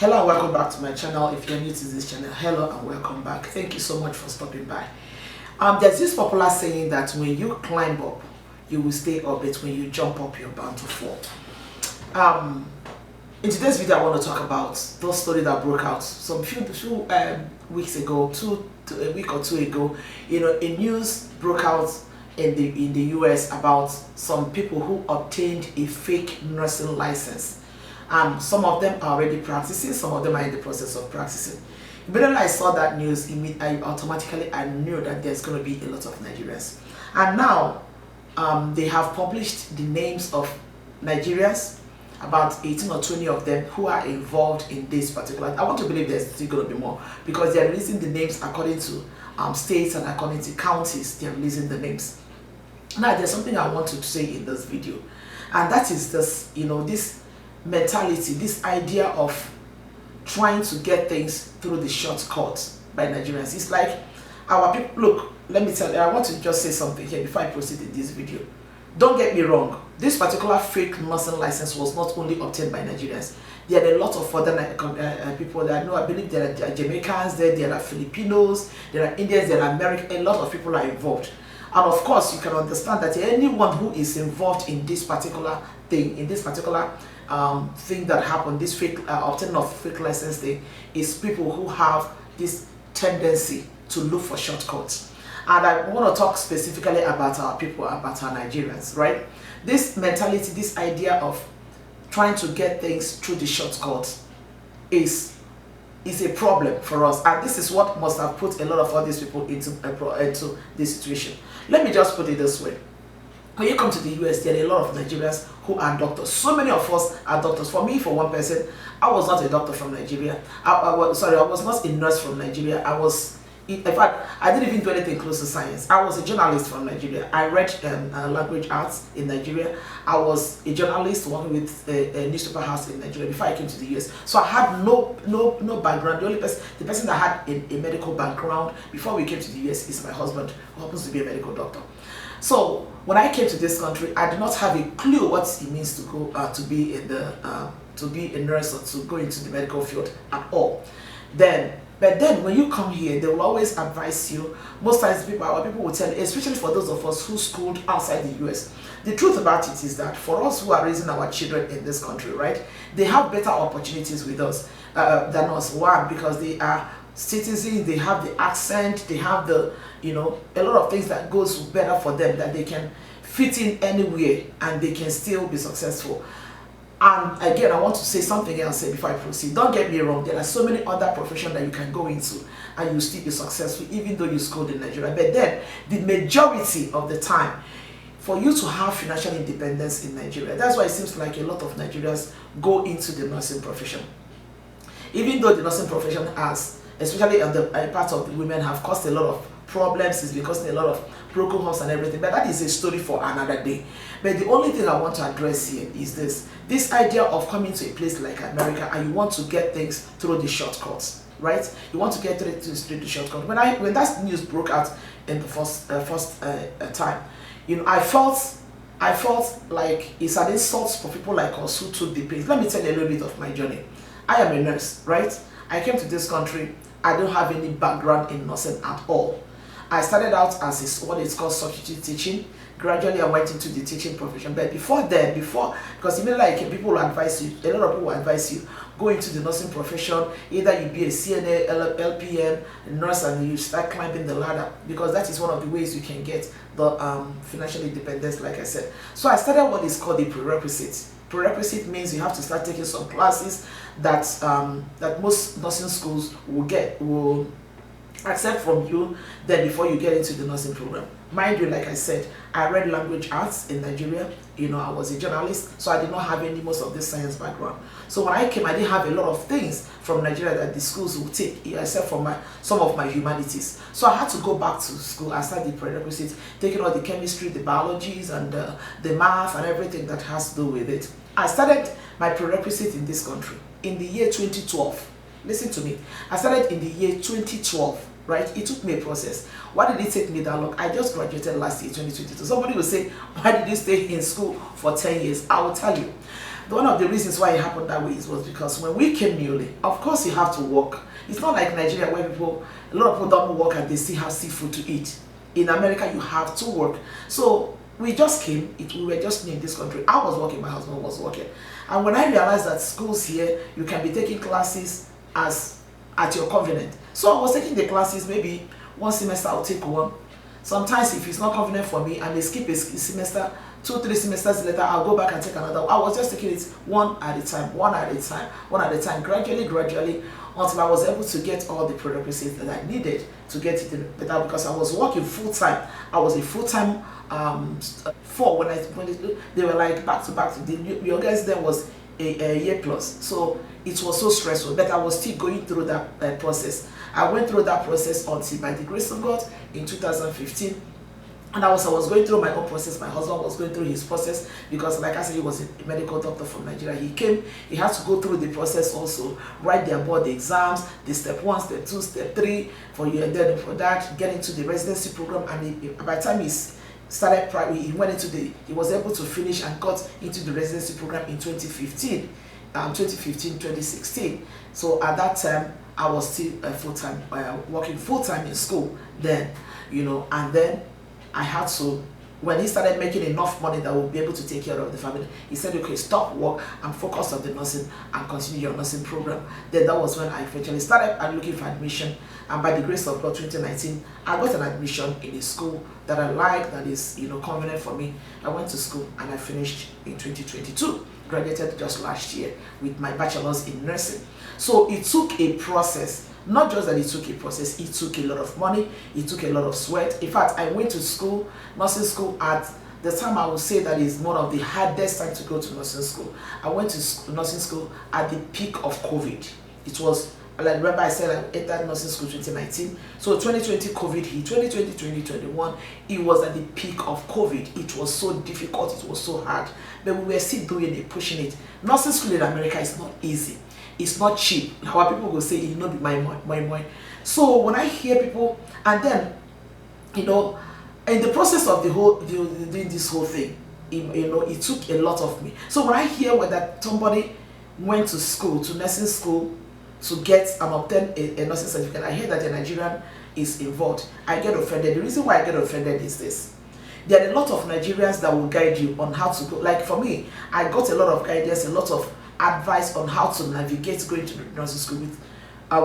Hello and welcome back to my channel. If you're new to this channel, hello and welcome back. Thank you so much for stopping by. There's this popular saying that when you climb up, you will stay up, but when you jump up, you're bound to fall. In today's video, I want to talk about those story that broke out some few weeks ago, a week or two ago. A news broke out in the US about some people who obtained a fake nursing license. Some of them are already practicing, some of them are in the process of practicing. Immediately I saw that news, I knew that there's going to be a lot of Nigerians. And now they have published the names of Nigerians, about 18 or 20 of them who are involved in this particular. I want to believe there's still going to be more because they're releasing the names according to states and according to counties. They're releasing the names. Now there's something I want to say in this video, and that is this, this mentality, this idea of trying to get things through the shortcut by Nigerians. It's like our people. Look, let me tell you, I want to just say something here before I proceed in this video. Don't get me wrong, this particular fake nursing license was not only obtained by Nigerians. There are a lot of other people that I know. I believe there are Jamaicans, there are Filipinos, there are Indians, there are Americans. A lot of people are involved. And of course, you can understand that anyone who is involved in this particular thing, thing that happened, this fake obtaining of fake license thing, is people who have this tendency to look for shortcuts. And I want to talk specifically about our people, about our Nigerians, right? This mentality, this idea of trying to get things through the shortcut is a problem for us, and this is what must have put a lot of all these people into this situation. Let me just put it this way. When you come to the US, there are a lot of Nigerians who are doctors. So many of us are doctors. For me, for one person, I was not a doctor from Nigeria. I was not a nurse from Nigeria. In fact, I didn't even do anything close to science. I was a journalist from Nigeria. I read language arts in Nigeria. I was a journalist working with a newspaper house in Nigeria before I came to the US. So I had no background. The person that had a medical background before we came to the US is my husband, who happens to be a medical doctor. So when I came to this country, I did not have a clue what it means to go to be a nurse or to go into the medical field at all. But then when you come here, they will always advise you. Most times our people will tell you, especially for those of us who schooled outside the US. The truth about it is that for us who are raising our children in this country, right, they have better opportunities with us than us. Why? Because they are citizens, they have the accent, they have a lot of things that goes better for them, that they can fit in anywhere and they can still be successful. And again, I want to say something else before I proceed. Don't get me wrong, there are so many other professions that you can go into and you still be successful even though you schooled in Nigeria. But then, the majority of the time, for you to have financial independence in Nigeria, that's why it seems like a lot of Nigerians go into the nursing profession. Even though the nursing profession has, especially on the part of the women, have caused a lot of problems, it's because a lot of broken homes and everything, but that is a story for another day. But the only thing I want to address here is this idea of coming to a place like America and you want to get things through the shortcuts, right? You want to get through the shortcut. When that news broke out in the first time, I felt like it's an insult for people like us who took the pain. Let me tell you a little bit of my journey. I am a nurse, right? I came to this country. I don't have any background in nursing at all. I started out as what is called substitute teaching. Gradually, I went into the teaching profession. But because immediately people will advise you, a lot of people will advise you, go into the nursing profession. Either you be a CNA, LPN, a nurse, and you start climbing the ladder, because that is one of the ways you can get the financial independence, like I said. So I started what is called the prerequisite. Prerequisite means you have to start taking some classes that most nursing schools will accept from you then before you get into the nursing program. Mind you, like I said, I read language arts in Nigeria. I was a journalist, so I did not have most of this science background. So when I came, I didn't have a lot of things from Nigeria that the schools would take, except for some of my humanities. So I had to go back to school. I started the prerequisites, taking all the chemistry, the biologies, and the math and everything that has to do with it. I started my prerequisite in this country in the year 2012. Listen to me. I started in the year 2012. Right? It took me a process. Why did it take me that long? I just graduated last year, 2022. Somebody will say, why did you stay in school for 10 years? I will tell you. one of the reasons why it happened that way was because when we came newly, of course you have to work. It's not like Nigeria where a lot of people don't work and they still have seafood to eat. In America, you have to work. So we just came, we were just new in this country. I was working, my husband was working. And when I realized that schools here, you can be taking classes at your convenience. So I was taking the classes, maybe one semester I'll take one. Sometimes if it's not convenient for me and they skip a semester, 2-3 semesters later, I'll go back and take another. I was just taking it one at a time, gradually, until I was able to get all the prerequisites that I needed to get it better, because I was working full time. I was a full time when they were like back to back. The youngest then was a year plus, so it was so stressful. But I was still going through that process. I went through that process until, by the grace of God, in 2015. And I was going through my own process. My husband was going through his process because, like I said, he was a medical doctor from Nigeria. He came, he had to go through the process also, write their board exams, the step 1, step 2, step 3 for you, and then for that, get into the residency program. And by the time he started, he was able to finish and got into the residency program in 2015, 2016. So at that time, I was still full-time, working full-time in school then, and then I had to, when he started making enough money that would be able to take care of the family, he said, okay, stop work and focus on the nursing and continue your nursing program. Then that was when I eventually started looking for admission, and by the grace of God, 2019, I got an admission in a school that I like, that is, convenient for me. I went to school and I finished in 2022, graduated just last year with my bachelor's in nursing. So it took a process. Not just that it took a process, it took a lot of money, it took a lot of sweat. In fact, I went to school, nursing school, at the time I would say that is one of the hardest time to go to nursing school. I went to nursing school at the peak of COVID. It was, like, remember I said I entered nursing school 2019. So 2020 COVID hit, 2020, 2021, it was at the peak of COVID. It was so difficult, it was so hard. But we were still doing it, pushing it. Nursing school in America is not easy. It's not cheap. How people will say it not be my. So when I hear people, and then in the process of doing this whole thing, it took a lot of me. So when I hear that somebody went to school, to nursing school, to get and obtain a nursing certificate, I hear that a Nigerian is involved, I get offended. The reason why I get offended is this: there are a lot of Nigerians that will guide you on how to go. Like for me, I got a lot of guidance, a lot of advice on how to navigate going to the nursing school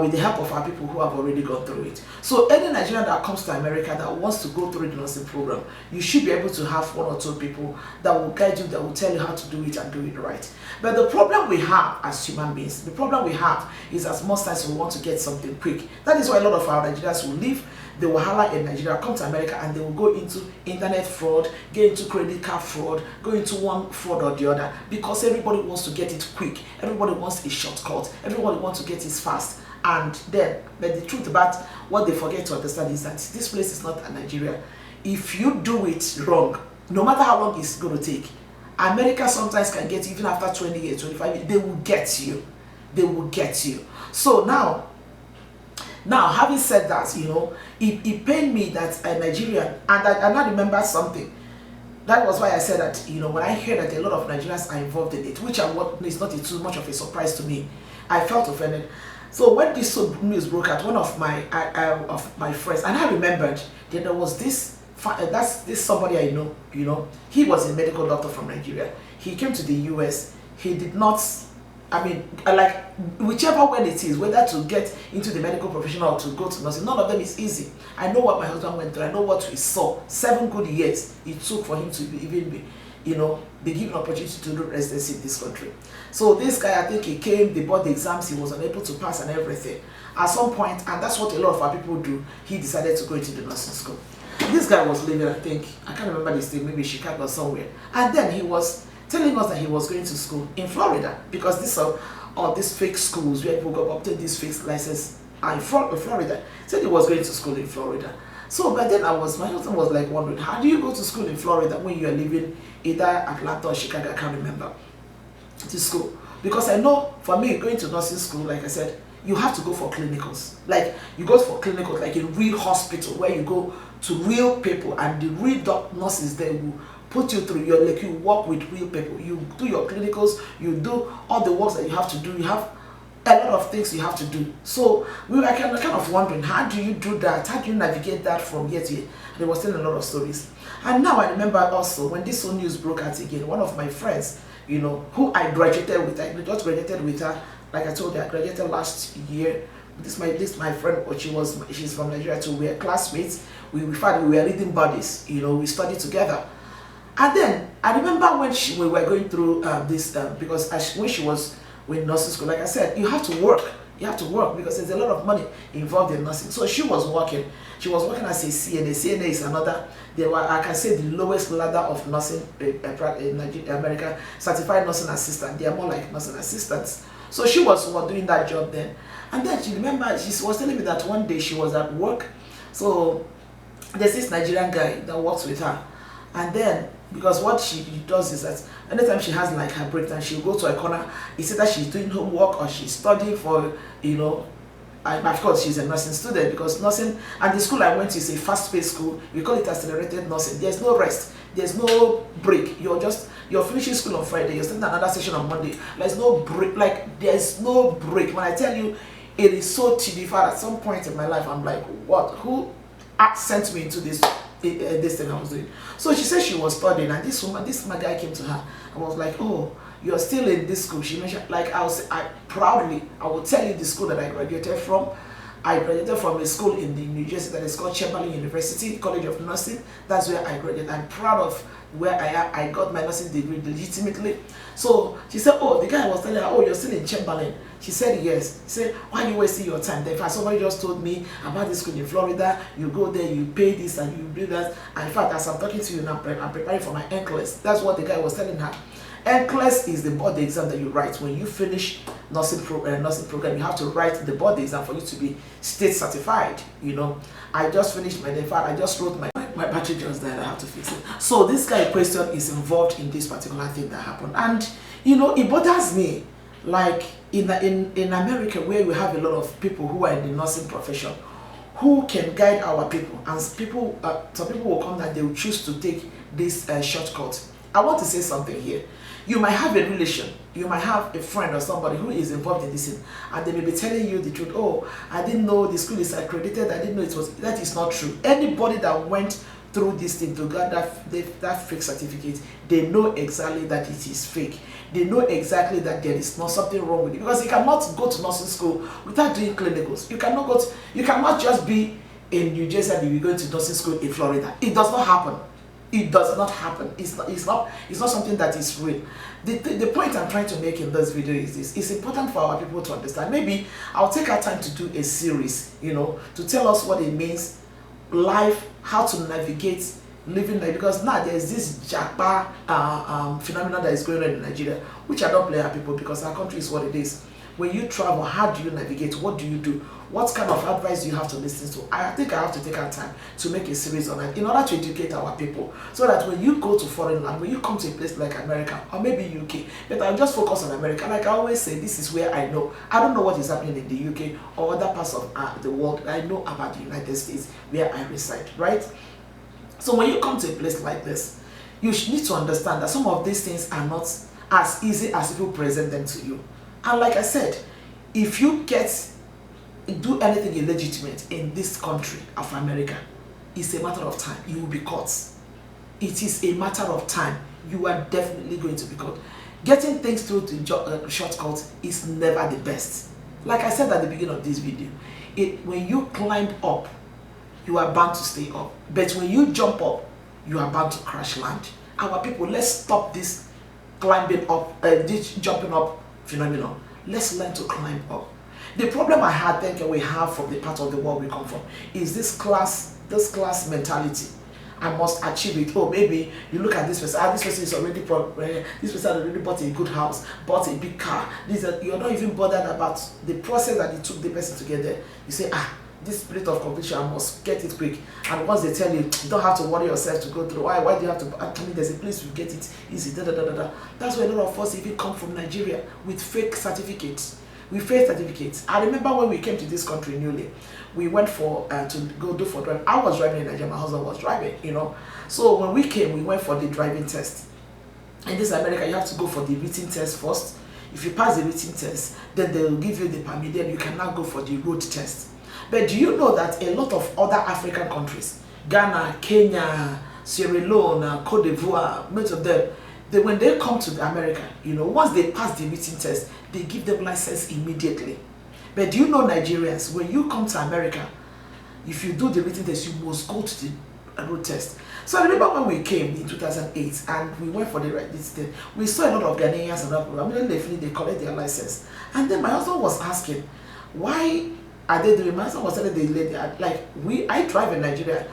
with the help of our people who have already gone through it. So any Nigerian that comes to America that wants to go through the nursing program, you should be able to have 1 or 2 people that will guide you, that will tell you how to do it and do it right. But the problem we have as human beings, the problem we have is, as most times we want to get something quick. That is why a lot of our Nigerians will leave the wahala in Nigeria, come to America, and they will go into internet fraud, get into credit card fraud, go into one fraud or the other, because everybody wants to get it quick. Everybody wants a shortcut. Everybody wants to get it fast. And then, but the truth about what they forget to understand is that this place is not a Nigeria. If you do it wrong, no matter how long it's going to take, America sometimes can get you, even after 20 years, 25 years, they will get you. They will get you. So now, having said that, it pained me that a Nigerian, and I remember something. That was why I said that, when I hear that a lot of Nigerians are involved in it, which is not too much of a surprise to me, I felt offended. So when this news broke out, one of my friends, and I remembered that there was this somebody I know, he was a medical doctor from Nigeria. He came to the US. He did not, like, whichever one it is, whether to get into the medical profession or to go to nursing, none of them is easy. I know what my husband went through. I know what we saw. 7 good years it took for him to even be given opportunity to do residency in this country. So this guy, I think he came, they bought the exams, he was unable to pass and everything. At some point, and that's what a lot of our people do, he decided to go into the nursing school. This guy was living, I can't remember the state, maybe Chicago or somewhere. And then he was telling us that he was going to school in Florida, because these fake schools where people go obtain these fake licenses are in Florida. Said he was going to school in Florida. So, but then my husband was like wondering, how do you go to school in Florida when you are living either Atlanta or Chicago? I can't remember. To school. Because I know, for me, going to nursing school, like I said, you have to go for clinicals. Like, you go for clinicals, like in real hospital, where you go to real people, and the real nurses there put you through. You work with real people. You do your clinicals. You do all the works that you have to do. You have a lot of things you have to do. So we were kind of wondering, how do you do that? How do you navigate that from year to year? And there was still a lot of stories. And now I remember also when this whole news broke out again, one of my friends, who I graduated with, I just graduated with her. Like I told you, I graduated last year. This my friend, she's from Nigeria too. We were classmates. We were reading buddies. We studied together. And then I remember when we were going through this because when she was with nursing school, like I said, you have to work. You have to work because there's a lot of money involved in nursing. So she was working. She was working as a CNA. CNA is another, I can say, the lowest ladder of nursing in America. Certified nursing assistant. They are more like nursing assistants. So she was doing that job then. And then she was telling me that one day she was at work. So there's this Nigerian guy that works with her. And then, because what she does is that anytime she has like her break time, she'll go to a corner. It's either she's doing homework or she's studying for, of course she's a nursing student, because nursing, and the school I went to is a fast-paced school. We call it accelerated nursing. There's no rest. There's no break. You're finishing school on Friday. You're starting another session on Monday. There's no break. Like, there's no break. When I tell you, it is so tedious. At some point in my life, I'm like, what? Who sent me into this thing I was doing? So she said she was studying, and this my guy came to her and was like, oh, you're still in this school. She mentioned, like, I will tell you the school that I graduated from. I graduated from a school in New Jersey that is called Chamberlain University College of Nursing. That's where I graduated. I'm proud of where I am. I got my nursing degree legitimately. So she said, oh, the guy was telling her, oh, you're still in Chamberlain. She said yes. He said, why are you wasting your time? In fact, somebody just told me about this school in Florida. You go there, you pay this and you do that. And in fact, as I'm talking to you now, I'm preparing for my NCLEX. That's what the guy was telling her. NCLEX is the board exam that you write when you finish nursing program. You have to write the board exam for you to be state certified. I just finished my, in fact, I just wrote my battery just died. I have to fix it. So this guy question is involved in this particular thing that happened, and it bothers me. Like in America, where we have a lot of people who are in the nursing profession, who can guide our people, and some people will come that they will choose to take this shortcut. I want to say something here. You might have a relation, you might have a friend or somebody who is involved in this thing, and they may be telling you the truth. Oh, I didn't know the school is accredited, I didn't know it was. That is not true. Anybody that went through this thing to get that fake certificate, they know exactly that it is fake. They know exactly that there is not something wrong with it, because you cannot go to nursing school without doing clinicals. You cannot just be in New Jersey and you're going to nursing school in Florida. It does not happen. It does not happen. It's not something that is real. The point I'm trying to make in this video is this: it's important for our people to understand. Maybe I'll take our time to do a series, to tell us what it means, life, how to navigate living there, because now there's this Japa phenomenon that is going on in Nigeria, which I don't blame our people, because our country is what it is. When you travel, how do you navigate? What do you do? What kind of advice do you have to listen to? I think I have to take our time to make a series on it in order to educate our people, so that when you go to foreign land, when you come to a place like America or maybe UK, but I'll just focus on America. Like I always say, this is where I know. I don't know what is happening in the UK or other parts of the world. I know about the United States where I reside, right? So when you come to a place like this, you need to understand that some of these things are not as easy as people present them to you. And like I said, if you do anything illegitimate in this country of America, it's a matter of time. You will be caught. It is a matter of time. You are definitely going to be caught. Getting things through the shortcut is never the best. Like I said at the beginning of this video, when you climb up, you are bound to stay up. But when you jump up, you are bound to crash land. Our people, let's stop this climbing up, this jumping up phenomenon. Let's learn to climb up. The problem I think we have from the part of the world we come from is this class mentality. I must achieve it. Oh, maybe you look at this person. This person is already this person already bought a good house, bought a big car. You're not even bothered about the process that it took the person to get there. You say, this spirit of competition, I must get it quick. And once they tell you, you don't have to worry yourself to go through. Why do you have to? I mean, there's a place you get it easy. That's why a lot of us even come from Nigeria with fake certificates. We failed certificates. I remember when we came to this country newly, we went for to go do for driving. I was driving in Nigeria, my husband was driving, you know. So when we came, we went for the driving test. In this America, you have to go for the written test first. If you pass the written test, then they will give you the permit, then you can now go for the road test. But do you know that a lot of other African countries, Ghana, Kenya, Sierra Leone, Cote d'Ivoire, most of them, when they come to America, you know, once they pass the written test, they give them license immediately. But do you know, Nigerians, when you come to America, if you do the written test, you must go to the road test. So I remember when we came in 2008 and we went for this thing, we saw a lot of Ghanaians and other people. Immediately they collect their license. And then my husband was asking, why are they doing? My husband was telling the lady, like, I drive in Nigeria.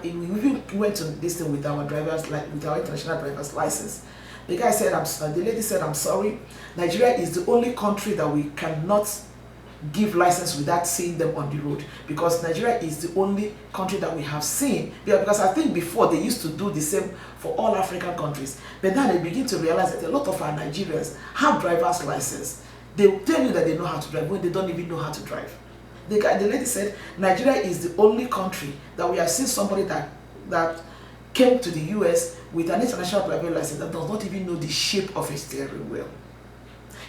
We even went to this thing with our drivers, like with our international driver's license. The guy said, the lady said, I'm sorry, Nigeria is the only country that we cannot give license without seeing them on the road, because Nigeria is the only country that we have seen, because I think before they used to do the same for all African countries, but now they begin to realize that a lot of our Nigerians have driver's license. They will tell you that they know how to drive when they don't even know how to drive. The lady said Nigeria is the only country that we have seen somebody that came to the US with an international driver's license that does not even know the shape of a steering wheel.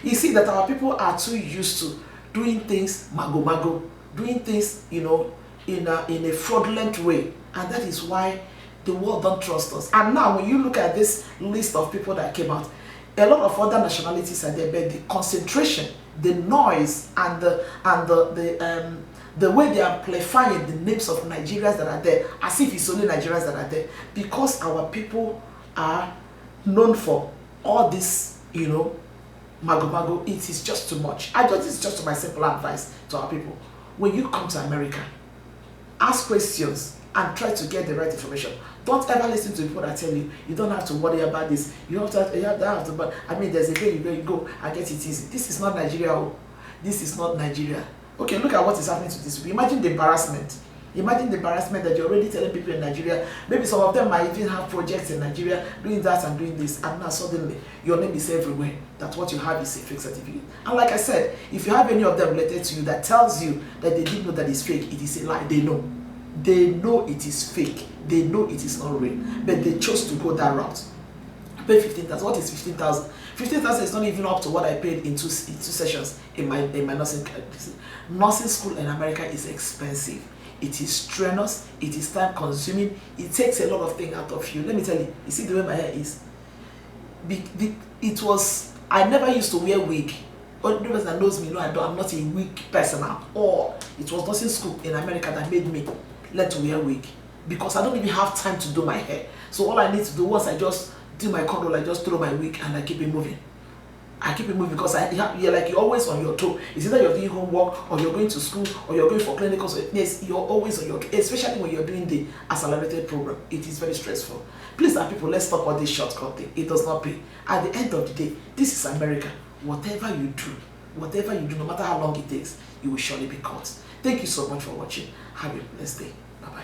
You see that our people are too used to doing things mago, doing things, you know, in a fraudulent way, and that is why the world don't trust us. And now when you look at this list of people that came out, a lot of other nationalities are there, but the concentration, the noise, and the way they are amplifying the names of Nigerians that are there, as if it's only Nigerians that are there, because our people are known for all this, you know, mago, it is just too much. This is just my simple advice to our people. When you come to America, ask questions and try to get the right information. Don't ever listen to people that tell you you don't have to worry about this. You don't have to, but I mean, there's a way you go and get it easy. This is not Nigeria. This is not Nigeria. Okay, look at what is happening to this people. Imagine the embarrassment. Imagine the embarrassment that you're already telling people in Nigeria. Maybe some of them might even have projects in Nigeria doing that and doing this, and now suddenly your name is everywhere. That what you have is a fake certificate. And like I said, if you have any of them related to you that tells you that they didn't know that it's fake, it is a lie. They know. They know it is fake. They know it is not real. But they chose to go that route. Pay 15,000. What is 15,000? 15,000 is not even up to what I paid in two sessions in my nursing. Nursing school in America is expensive. It is strenuous, it is time consuming, it takes a lot of things out of you. Let me tell you, you see the way my hair is? I never used to wear wig. All the person that knows me know I'm not a wig person now. Or it was nursing school in America that made me learn to wear wig. Because I don't even have time to do my hair. So all I need to do, once I just do my control, I just throw my wig and I keep it moving. I keep it moving because you're always on your toe. It's either you're doing homework or you're going to school or you're going for clinical. So yes, you're always on your toe, especially when you're doing the accelerated program. It is very stressful. Please, people, let's stop all this shortcut thing. It does not pay. At the end of the day, this is America. Whatever you do, no matter how long it takes, you will surely be caught. Thank you so much for watching. Have a blessed day. Bye-bye.